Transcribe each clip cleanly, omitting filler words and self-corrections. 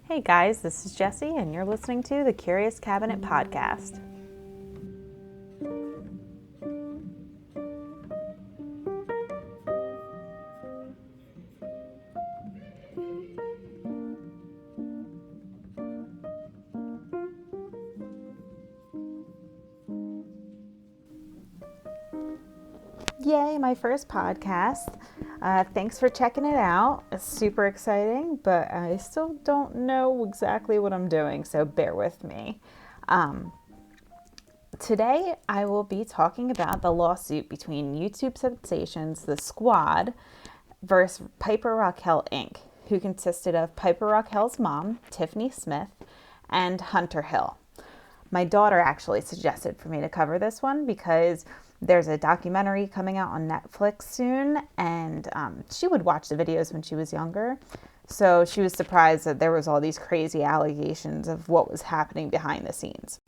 Hey guys, this is Jessie, and you're listening to the Curious Cabinet Podcast. Yay, my first podcast. Thanks for checking it out. It's super exciting, but I still don't know exactly what I'm doing, so bear with me. Today, I will be talking about the lawsuit between YouTube sensations The Squad versus Piper Rockelle Inc., who consisted of Piper Rockelle's mom, Tiffany Smith, and Hunter Hill. My daughter actually suggested for me to cover this one because there's a documentary coming out on Netflix soon, and she would watch the videos when she was younger. So she was surprised that there was all these crazy allegations of what was happening behind the scenes.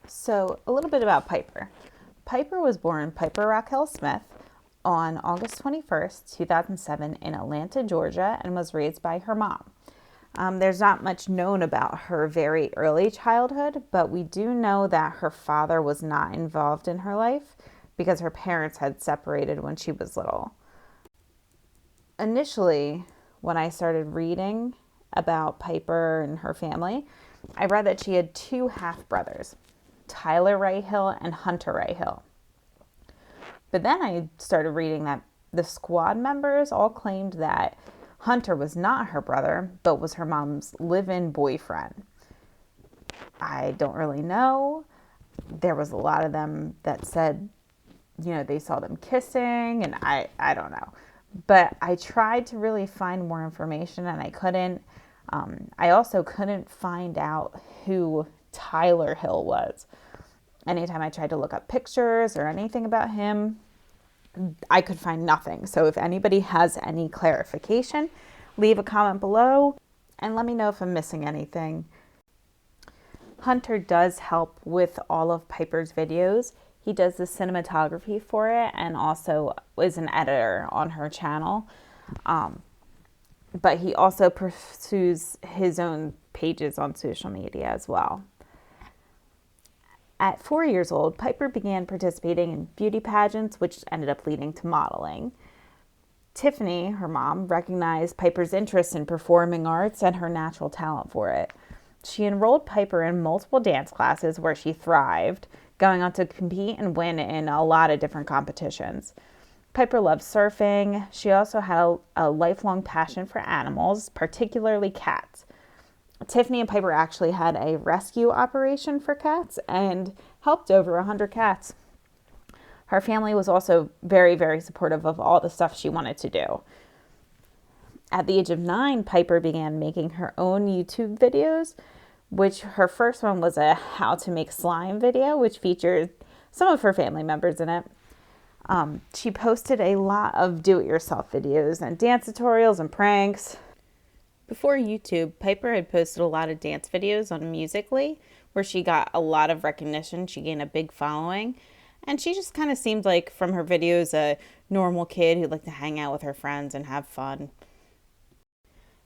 So a little bit about Piper. Piper was born Piper Rockelle Smith on August 21st, 2007 in Atlanta, Georgia, and was raised by her mom. There's not much known about her very early childhood, but we do know that her father was not involved in her life because her parents had separated when she was little. Initially, when I started reading about Piper and her family, I read that she had two half-brothers, Tyler Rockelle and Hunter Rockelle. But then I started reading that the Squad members all claimed that Hunter was not her brother, but was her mom's live-in boyfriend. I don't really know. There was a lot of them that said, they saw them kissing, and I don't know. But I tried to really find more information, and I couldn't. I also couldn't find out who Tyler Hill was. Anytime I tried to look up pictures or anything about him, I could find nothing. So if anybody has any clarification, leave a comment below and let me know if I'm missing anything. Hunter does help with all of Piper's videos. He does the cinematography for it and also is an editor on her channel. But he also pursues his own pages on social media as well. At 4 years old, Piper began participating in beauty pageants, which ended up leading to modeling. Tiffany, her mom, recognized Piper's interest in performing arts and her natural talent for it. She enrolled Piper in multiple dance classes where she thrived, going on to compete and win in a lot of different competitions. Piper loved surfing. She also had a lifelong passion for animals, particularly cats. Tiffany and Piper actually had a rescue operation for cats and helped over 100 cats. Her family was also very, very supportive of all the stuff she wanted to do. At the age of 9, Piper began making her own YouTube videos, which her first one was a how to make slime video, which featured some of her family members in it. She posted a lot of do-it-yourself videos and dance tutorials and pranks. Before YouTube, Piper had posted a lot of dance videos on Musical.ly, where she got a lot of recognition. She gained a big following, and she just kind of seemed like, from her videos, a normal kid who liked to hang out with her friends and have fun.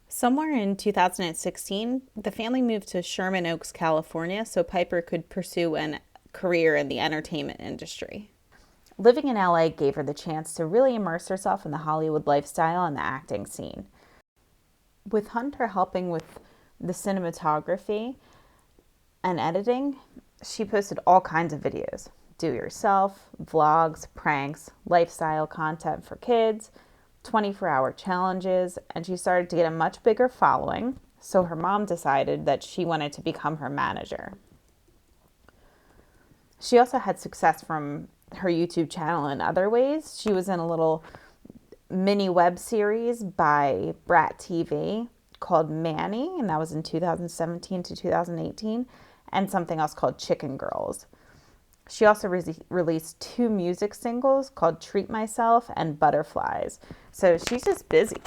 Somewhere in 2016, the family moved to Sherman Oaks, California, so Piper could pursue a career in the entertainment industry. Living in LA gave her the chance to really immerse herself in the Hollywood lifestyle and the acting scene. With Hunter helping with the cinematography and editing, she posted all kinds of videos. Do-it-yourself, vlogs, pranks, lifestyle content for kids, 24-hour challenges, and she started to get a much bigger following, so her mom decided that she wanted to become her manager. She also had success from her YouTube channel in other ways. She was in a little mini web series by Brat TV called Manny, and that was in 2017 to 2018, and something else called Chicken Girls. She also released 2 music singles called Treat Myself and Butterflies. So she's just busy.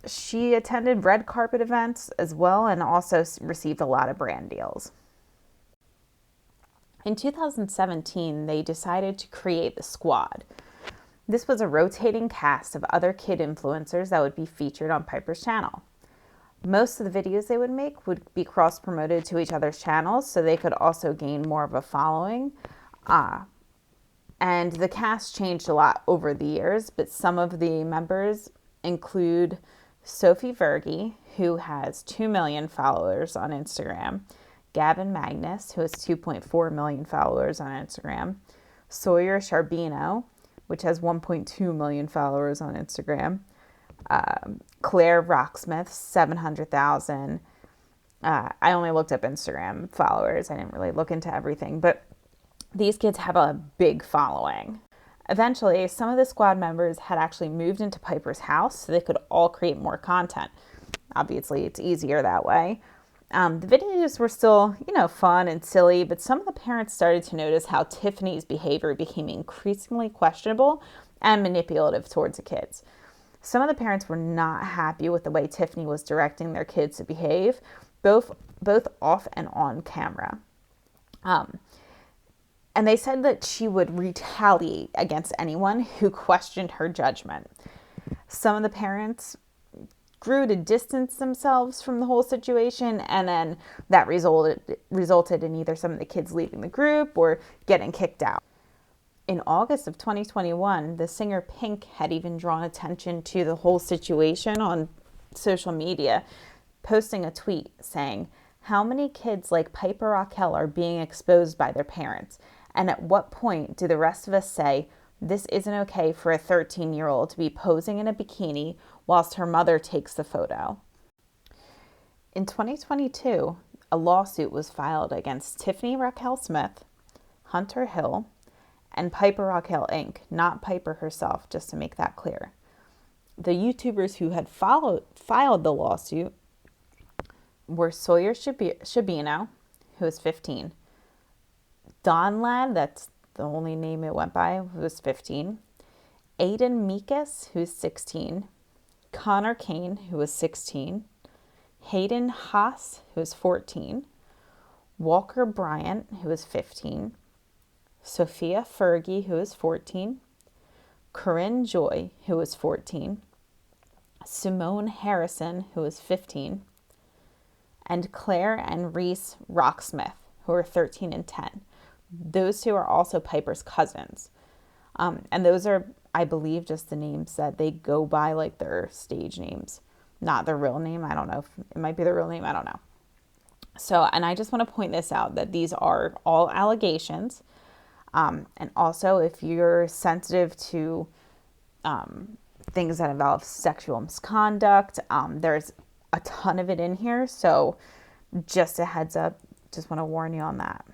She attended red carpet events as well and also received a lot of brand deals. In 2017, they decided to create the Squad. This was a rotating cast of other kid influencers that would be featured on Piper's channel. Most of the videos they would make would be cross-promoted to each other's channels, so they could also gain more of a following. And the cast changed a lot over the years, but some of the members include Sophie Verge, who has 2 million followers on Instagram, Gavin Magnus, who has 2.4 million followers on Instagram, Sawyer Charbino, which has 1.2 million followers on Instagram, Claire Rocksmith, 700,000. I only looked up Instagram followers. I didn't really look into everything, but these kids have a big following. Eventually, some of the squad members had actually moved into Piper's house so they could all create more content. Obviously, it's easier that way. The videos were still, fun and silly, but some of the parents started to notice how Tiffany's behavior became increasingly questionable and manipulative towards the kids. Some of the parents were not happy with the way Tiffany was directing their kids to behave, both off and on camera. And they said that she would retaliate against anyone who questioned her judgment. Some of the parents grew to distance themselves from the whole situation, and then that resulted in either some of the kids leaving the group or getting kicked out. In August of 2021, the singer Pink had even drawn attention to the whole situation on social media, posting a tweet saying, "How many kids like Piper Rockelle are being exposed by their parents? And at what point do the rest of us say, this isn't okay for a 13-year-old to be posing in a bikini whilst her mother takes the photo?" In 2022, a lawsuit was filed against Tiffany Rockelle Smith, Hunter Hill, and Piper Rockelle Inc., not Piper herself, just to make that clear. The YouTubers who had filed the lawsuit were Sawyer Charbino, who was 15, Don Lad, that's the only name it went by, who was 15, Aiden Meekus, who's 16, Connor Kane, who was 16, Hayden Haas, who was 14, Walker Bryant, who was 15, Sophia Fergie, who was 14, Corinne Joy, who was 14, Simone Harrison, who was 15, and Claire and Reese Rocksmith, who were 13 and 10. Those two are also Piper's cousins. And those are, I believe, just the names that they go by, like their stage names, not their real name. I don't know if it might be their real name. I don't know. So, and I just want to point this out that these are all allegations. And also, if you're sensitive to things that involve sexual misconduct, there's a ton of it in here. So just a heads up, just want to warn you on that.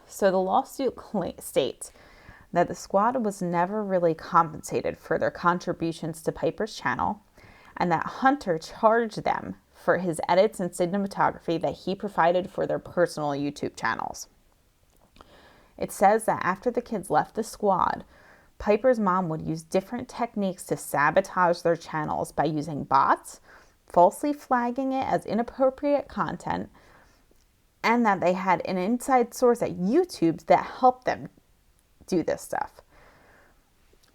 So the lawsuit states that the squad was never really compensated for their contributions to Piper's channel, and that Hunter charged them for his edits and cinematography that he provided for their personal YouTube channels. It says that after the kids left the squad, Piper's mom would use different techniques to sabotage their channels by using bots, falsely flagging it as inappropriate content, and that they had an inside source at YouTube that helped them do this stuff.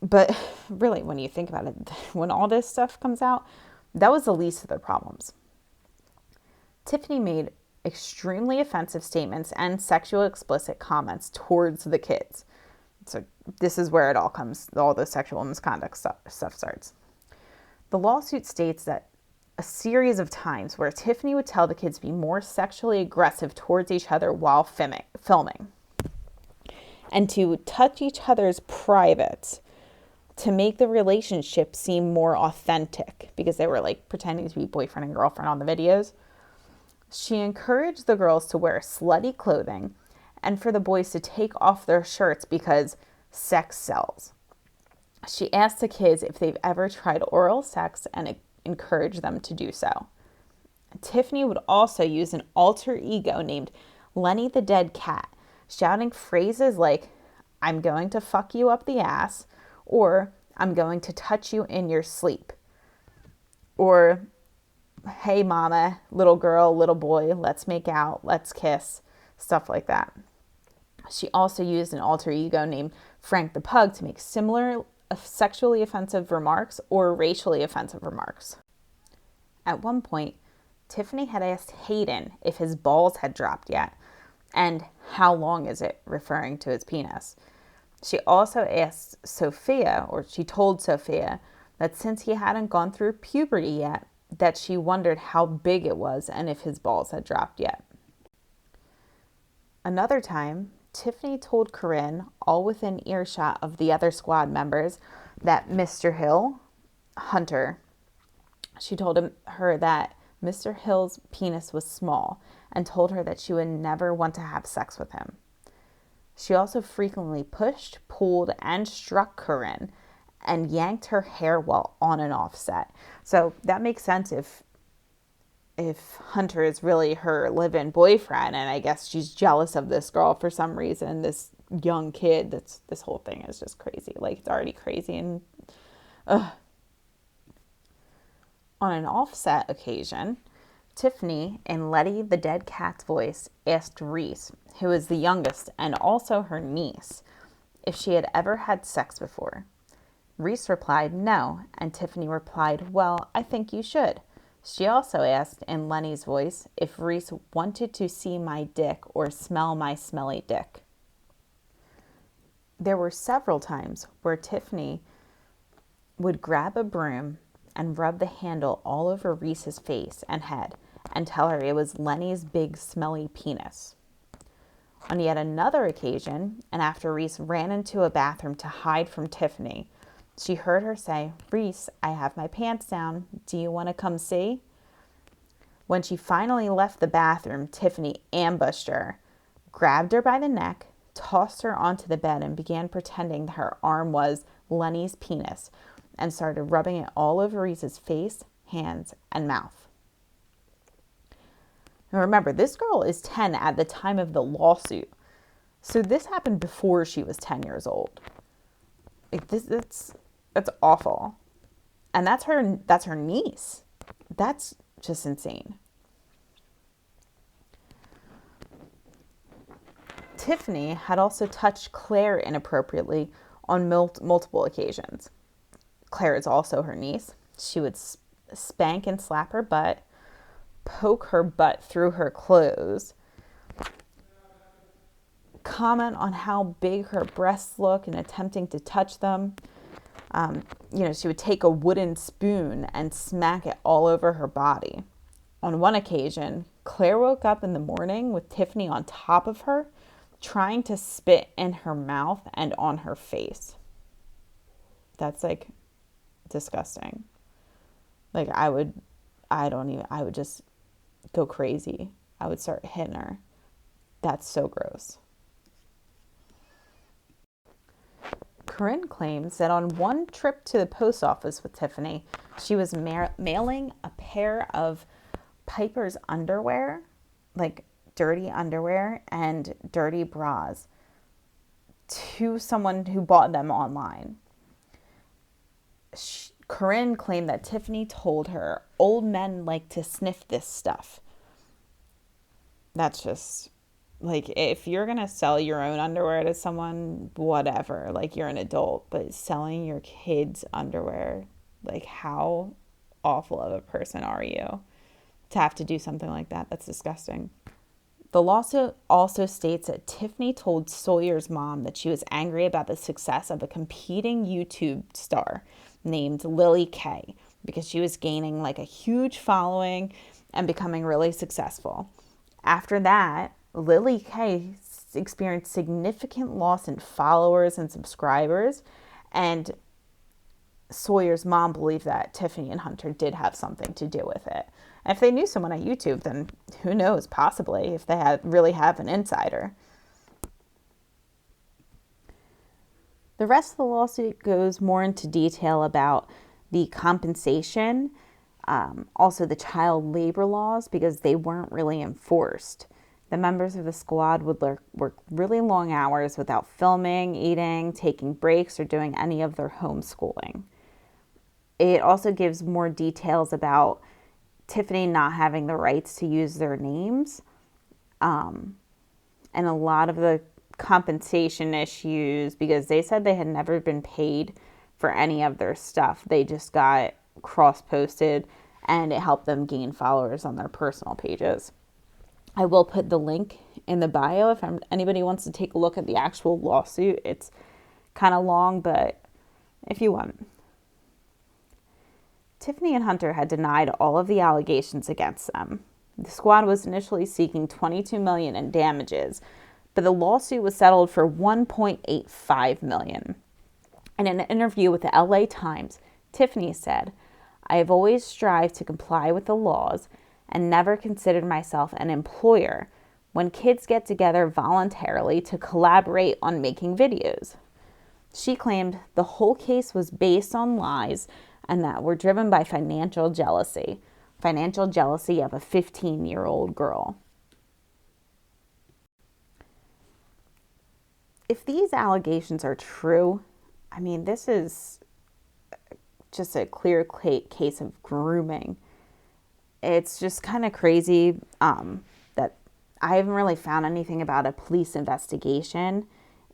But really, when you think about it, when all this stuff comes out, that was the least of their problems. Tiffany made extremely offensive statements and sexually explicit comments towards the kids. So this is where it all the sexual misconduct stuff starts. The lawsuit states that a series of times where Tiffany would tell the kids to be more sexually aggressive towards each other while filming, and to touch each other's privates to make the relationship seem more authentic, because they were like pretending to be boyfriend and girlfriend on the videos. She encouraged the girls to wear slutty clothing and for the boys to take off their shirts because sex sells. She asked the kids if they've ever tried oral sex and encouraged them to do so. Tiffany would also use an alter ego named Lenny the Dead Cat, shouting phrases like, "I'm going to fuck you up the ass," or "I'm going to touch you in your sleep," or "Hey mama, little girl, little boy, let's make out, let's kiss," stuff like that. She also used an alter ego named Frank the Pug to make similar sexually offensive remarks or racially offensive remarks. At one point, Tiffany had asked Hayden if his balls had dropped yet, and how long is it, referring to his penis. She also asked Sophia, or she told Sophia, that since he hadn't gone through puberty yet, that she wondered how big it was and if his balls had dropped yet. Another time, Tiffany told Corinne, all within earshot of the other squad members, that Mr. Hill, Hunter, she told her that Mr. Hill's penis was small and told her that she would never want to have sex with him. She also frequently pushed, pulled, and struck Corinne and yanked her hair while on and off set. So that makes sense if Hunter is really her live-in boyfriend, and I guess she's jealous of this girl for some reason, this young kid. This whole thing is just crazy. Like, it's already crazy. And on an offset occasion, Tiffany, in Letty the Dead Cat's voice, asked Reese, who is the youngest and also her niece, if she had ever had sex before. Reese replied no, and Tiffany replied, well, I think you should. She also asked, in Lenny's voice, if Reese wanted to see my dick or smell my smelly dick. There were several times where Tiffany would grab a broom and rub the handle all over Reese's face and head and tell her it was Lenny's big smelly penis. On yet another occasion, and after Reese ran into a bathroom to hide from Tiffany, she heard her say, Reese, I have my pants down. Do you want to come see? When she finally left the bathroom, Tiffany ambushed her, grabbed her by the neck, tossed her onto the bed, and began pretending that her arm was Lenny's penis and started rubbing it all over Reese's face, hands, and mouth. Now remember, this girl is 10 at the time of the lawsuit. So this happened before she was 10 years old. That's awful. And that's her niece. That's just insane. Tiffany had also touched Claire inappropriately on multiple occasions. Claire is also her niece. She would spank and slap her butt, poke her butt through her clothes, comment on how big her breasts look and attempting to touch them. She would take a wooden spoon and smack it all over her body. On one occasion, Claire woke up in the morning with Tiffany on top of her, trying to spit in her mouth and on her face. That's like disgusting. Like I would just go crazy. I would start hitting her. That's so gross. Corinne claims that on one trip to the post office with Tiffany, she was mailing a pair of Piper's underwear, like dirty underwear and dirty bras, to someone who bought them online. Corinne claimed that Tiffany told her old men like to sniff this stuff. That's just, like, if you're going to sell your own underwear to someone, whatever, like, you're an adult, but selling your kids' underwear, like, how awful of a person are you to have to do something like that? That's disgusting. The lawsuit also states that Tiffany told Sawyer's mom that she was angry about the success of a competing YouTube star named Lily Kay because she was gaining like a huge following and becoming really successful. After that, Lily Kay experienced significant loss in followers and subscribers, and Sawyer's mom believed that Tiffany and Hunter did have something to do with it. And if they knew someone on YouTube, then who knows, possibly, if they really have an insider. The rest of the lawsuit goes more into detail about the compensation, also the child labor laws, because they weren't really enforced. The members of the squad would work really long hours without filming, eating, taking breaks, or doing any of their homeschooling. It also gives more details about Tiffany not having the rights to use their names, and a lot of the compensation issues, because they said they had never been paid for any of their stuff. They just got cross-posted and it helped them gain followers on their personal pages. I will put the link in the bio if anybody wants to take a look at the actual lawsuit. It's kind of long, but if you want. Tiffany and Hunter had denied all of the allegations against them. The squad was initially seeking $22 million in damages, but the lawsuit was settled for $1.85 million. In an interview with the LA Times, Tiffany said, "I have always strived to comply with the laws and never considered myself an employer when kids get together voluntarily to collaborate on making videos." She claimed the whole case was based on lies and that were driven by financial jealousy of a 15-year-old girl. If these allegations are true, I mean, this is just a clear case of grooming. It's just kind of crazy that I haven't really found anything about a police investigation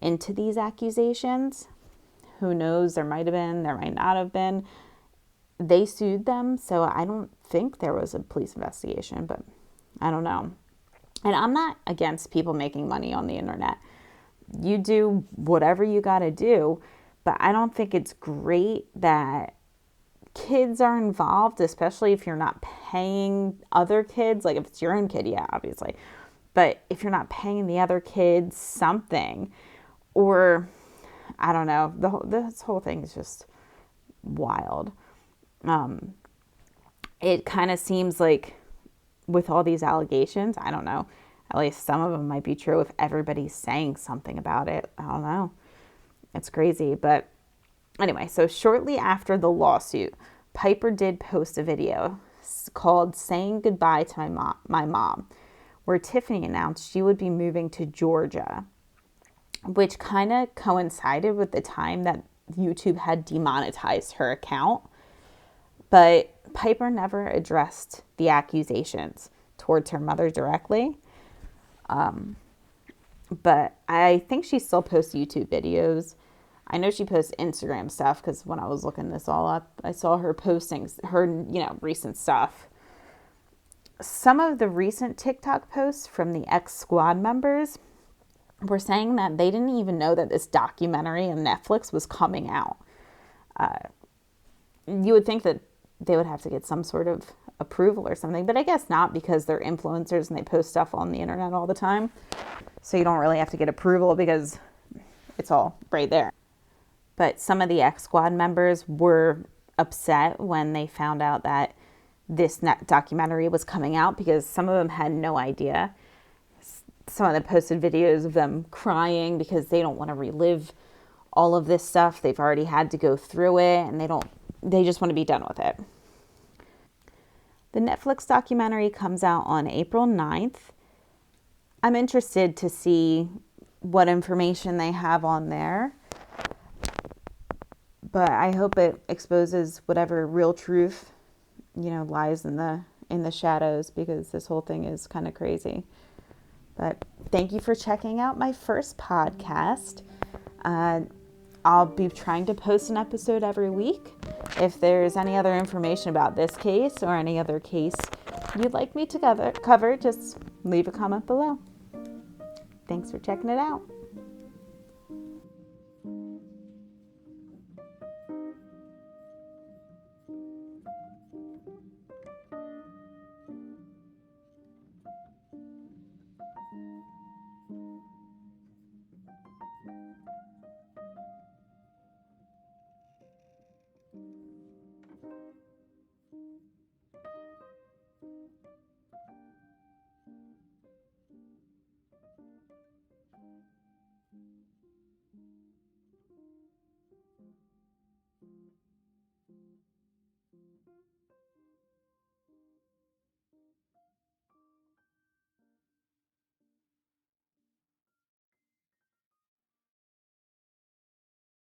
into these accusations. Who knows? There might have been, there might not have been. They sued them, so I don't think there was a police investigation, but I don't know. And I'm not against people making money on the internet. You do whatever you got to do, but I don't think it's great that kids are involved, especially if you're not paying other kids. Like if it's your own kid, yeah, obviously. But if you're not paying the other kids something, or I don't know, this whole thing is just wild. It kind of seems like with all these allegations, I don't know, at least some of them might be true if everybody's saying something about it. I don't know. It's crazy. But anyway, so shortly after the lawsuit, Piper did post a video called "Saying Goodbye to My Mom," where Tiffany announced she would be moving to Georgia, which kind of coincided with the time that YouTube had demonetized her account. But Piper never addressed the accusations towards her mother directly. But I think she still posts YouTube videos. I know she posts Instagram stuff because when I was looking this all up, I saw her posting her, recent stuff. Some of the recent TikTok posts from the ex-squad members were saying that they didn't even know that this documentary on Netflix was coming out. You would think that they would have to get some sort of approval or something, but I guess not because they're influencers and they post stuff on the internet all the time. So you don't really have to get approval because it's all right there. But some of the ex-squad members were upset when they found out that this documentary was coming out because some of them had no idea. Some of them posted videos of them crying because they don't want to relive all of this stuff. They've already had to go through it and they just want to be done with it. The Netflix documentary comes out on April 9th. I'm interested to see what information they have on there. But I hope it exposes whatever real truth, lies in the shadows, because this whole thing is kind of crazy. But thank you for checking out my first podcast. I'll be trying to post an episode every week. If there's any other information about this case or any other case you'd like me to cover, just leave a comment below. Thanks for checking it out.